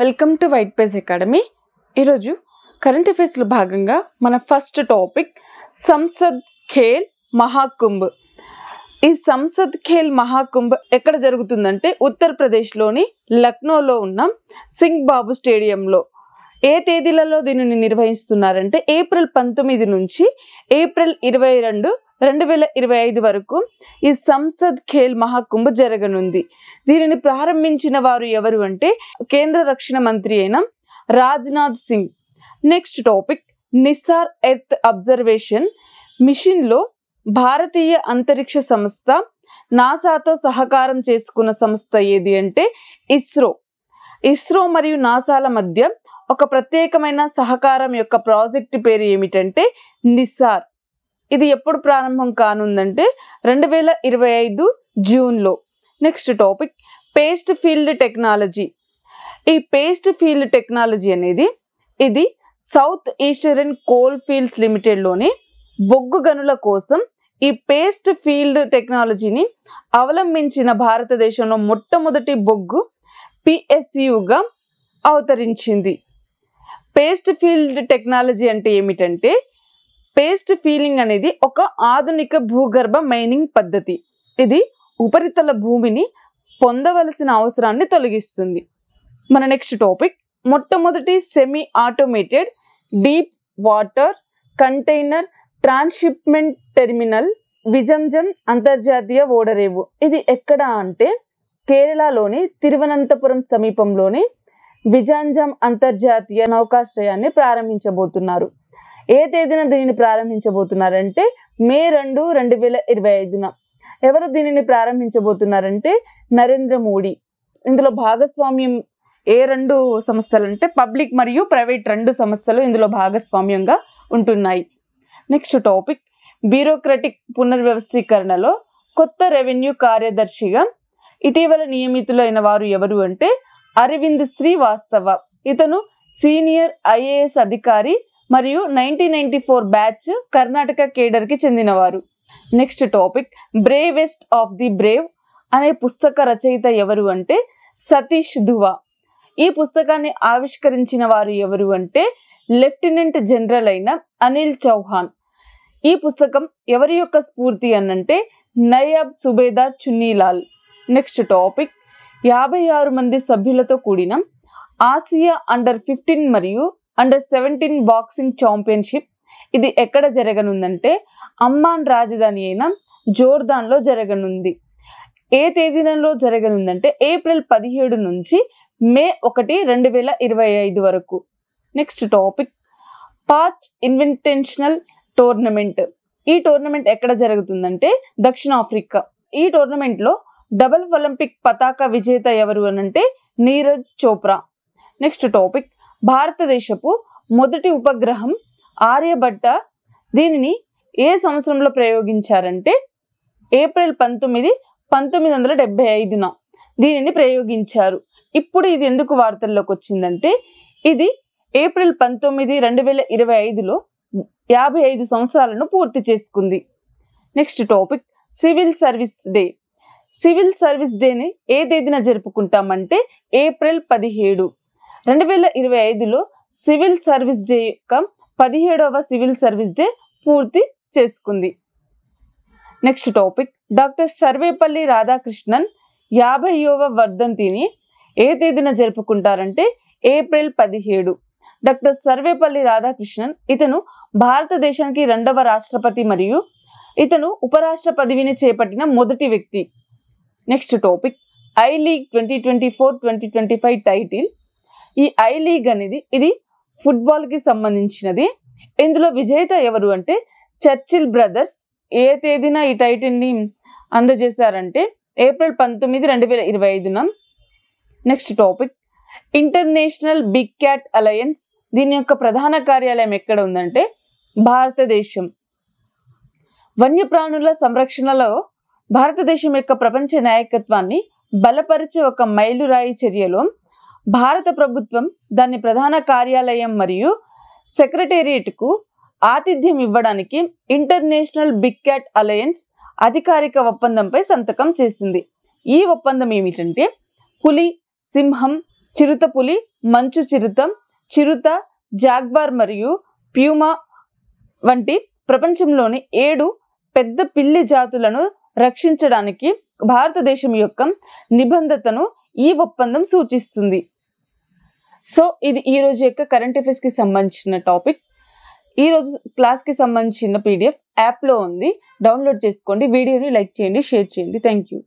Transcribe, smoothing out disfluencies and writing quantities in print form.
Welcome to white page academy. ఈరోజు current అఫైర్స్లో భాగంగా మన ఫస్ట్ టాపిక్ సంసద్ ఖేల్ మహాకుంభ్. ఈ సంసద్ ఖేల్ మహాకుంభ్ ఎక్కడ జరుగుతుందంటే ఉత్తరప్రదేశ్లోని లక్నోలో ఉన్న సింగ్ బాబు స్టేడియంలో. ఏ తేదీలలో దీనిని నిర్వహిస్తున్నారంటే ఏప్రిల్ 19 నుంచి ఏప్రిల్ 22, 2025 వరకు ఈ సంసద్ ఖేల్ మహాకుంభ్ జరగనుంది. దీనిని ప్రారంభించిన వారు ఎవరు అంటే కేంద్ర రక్షణ మంత్రి అయిన Rajnath Singh. Next topic Nisar earth observation మిషన్లో భారతీయ అంతరిక్ష సంస్థ నాసాతో సహకారం చేసుకున్న సంస్థ ఏది అంటే ఇస్రో. ఇస్రో మరియు నాసాల మధ్య ఒక ప్రత్యేకమైన సహకారం యొక్క ప్రాజెక్టు పేరు ఏమిటంటే నిసార్. ఇది ఎప్పుడు ప్రారంభం కానుందంటే 2025 జూన్లో. Next topic paste field technology. ఈ పేస్ట్ ఫీల్డ్ టెక్నాలజీ అనేది ఇది సౌత్ ఈస్టర్న్ కోల్ ఫీల్డ్స్ లిమిటెడ్లోని బొగ్గు గనుల కోసం ఈ పేస్ట్ ఫీల్డ్ టెక్నాలజీని అవలంబించిన భారతదేశంలో మొట్టమొదటి బొగ్గు PSUగా అవతరించింది. పేస్ట్ ఫీల్డ్ టెక్నాలజీ అంటే ఏమిటంటే పేస్ట్ ఫీలింగ్ అనేది ఒక ఆధునిక భూగర్భ మైనింగ్ పద్ధతి. ఇది ఉపరితల భూమిని పొందవలసిన అవసరాన్ని తొలగిస్తుంది. మన నెక్స్ట్ టాపిక్ మొట్టమొదటి semi automated deep water container transshipment terminal Vizhinjam అంతర్జాతీయ ఓడరేవు. ఇది ఎక్కడ అంటే కేరళలోని తిరువనంతపురం సమీపంలోని విజంజం అంతర్జాతీయ నౌకాశ్రయాన్ని ప్రారంభించబోతున్నారు. ఏ తేదీన దీనిని ప్రారంభించబోతున్నారంటే మే 2, 2025న. ఎవరు దీనిని ప్రారంభించబోతున్నారంటే నరేంద్ర మోడీ. ఇందులో భాగస్వామ్యం ఏ 2 సంస్థలు అంటే పబ్లిక్ మరియు ప్రైవేట్ 2 సంస్థలు ఇందులో భాగస్వామ్యంగా ఉంటున్నాయి. నెక్స్ట్ టాపిక్ బ్యూరోక్రటిక్ పునర్వ్యవస్థీకరణలో కొత్త రెవెన్యూ కార్యదర్శిగా ఇటీవల నియమితులైన వారు ఎవరు అంటే అరవింద్ శ్రీవాస్తవ. ఇతను సీనియర్ IAS అధికారి మరియు 1994 బ్యాచ్ కర్ణాటక కేడర్కి చెందినవారు. Next topic bravest of the Brave అనే పుస్తక రచయిత ఎవరు అంటే సతీష్ దువా. ఈ పుస్తకాన్ని ఆవిష్కరించిన వారు ఎవరు అంటే లెఫ్టినెంట్ జనరల్ అయిన అనిల్ చౌహాన్. ఈ పుస్తకం ఎవరి యొక్క స్ఫూర్తి అనంటే నయాబ్ సుబేదార్ చున్నీలాల్. నెక్స్ట్ టాపిక్ 56 మంది సభ్యులతో కూడిన ఆసియా అండర్-15 మరియు అండర్-17 బాక్సింగ్ ఛాంపియన్షిప్ ఇది ఎక్కడ జరగనుందంటే అమ్మాన్ రాజధాని అయిన జోర్దాన్లో జరగనుంది. ఏ తేదీలలో జరగనుందంటే ఏప్రిల్ 17 నుంచి మే 1, 2025 వరకు. Next topic patch invitational tournament. ఈ టోర్నమెంట్ ఎక్కడ జరుగుతుందంటే దక్షిణాఫ్రికా. ఈ టోర్నమెంట్లో డబుల్ ఒలింపిక్ పతాక విజేత ఎవరు అనంటే నీరజ్ చోప్రా. నెక్స్ట్ టాపిక్ భారతదేశపు మొదటి ఉపగ్రహం ఆర్యభట్ట. దీనిని ఏ సంవత్సరంలో ప్రయోగించారంటే ఏప్రిల్ 19, 1975న దీనిని ప్రయోగించారు. ఇప్పుడు ఇది ఎందుకు వార్తల్లోకి వచ్చిందంటే ఇది ఏప్రిల్ 19, 2025లో 55 సంవత్సరాలను పూర్తి చేసుకుంది. Next topic civil service day. Civil service డేని ఏ తేదీన జరుపుకుంటామంటే ఏప్రిల్ 17. 2025లో సివిల్ సర్వీస్ డే యొక్క 17వ సివిల్ సర్వీస్ డే పూర్తి చేసుకుంది. Next topic doctor Sarvepalli Radhakrishnan 50వ వర్ధంతిని ఏ తేదీన జరుపుకుంటారంటే ఏప్రిల్ 17. డాక్టర్ సర్వేపల్లి రాధాకృష్ణన్ ఇతను భారతదేశానికి 2వ రాష్ట్రపతి మరియు ఇతను ఉపరాష్ట్ర పదవిని చేపట్టిన మొదటి వ్యక్తి. Next topic I league 2024-2025 title. ఈ ఐ లీగ్ అనేది ఇది ఫుట్బాల్కి సంబంధించినది. ఇందులో విజేత ఎవరు అంటే చర్చిల్ బ్రదర్స్. ఏ తేదీన ఈ టైటిల్ని అందజేశారంటే ఏప్రిల్ 19, 2025న. Next topic international big cat alliance. దీని యొక్క ప్రధాన కార్యాలయం ఎక్కడ ఉందంటే భారతదేశం. వన్యప్రాణుల సంరక్షణలో భారతదేశం యొక్క ప్రపంచ నాయకత్వాన్ని బలపరిచే ఒక మైలురాయి చర్యలో భారత ప్రభుత్వం దాని ప్రధాన కార్యాలయం మరియు సెక్రటేరియట్కు ఆతిథ్యం ఇవ్వడానికి ఇంటర్నేషనల్ బిగ్ క్యాట్ అలయన్స్ అధికారిక ఒప్పందంపై సంతకం చేసింది. ఈ ఒప్పందం ఏమిటంటే పులి, సింహం, చిరుతపులి మంచు చిరుత, జాగ్వార్ మరియు ప్యూమా వంటి ప్రపంచంలోని 7 పెద్ద పిల్లి జాతులను రక్షించడానికి భారతదేశం యొక్క నిబంధతను ఈ ఒప్పందం సూచిస్తుంది. సో ఇది ఈ రోజు యొక్క కరెంట్ అఫైర్స్ కి సంబంధించిన టాపిక్. ఈ రోజు క్లాస్ కి సంబంధించిన PDF యాప్ లో ఉంది, డౌన్లోడ్ చేసుకోండి. వీడియోని లైక్ చేయండి, షేర్ చేయండి. Thank you.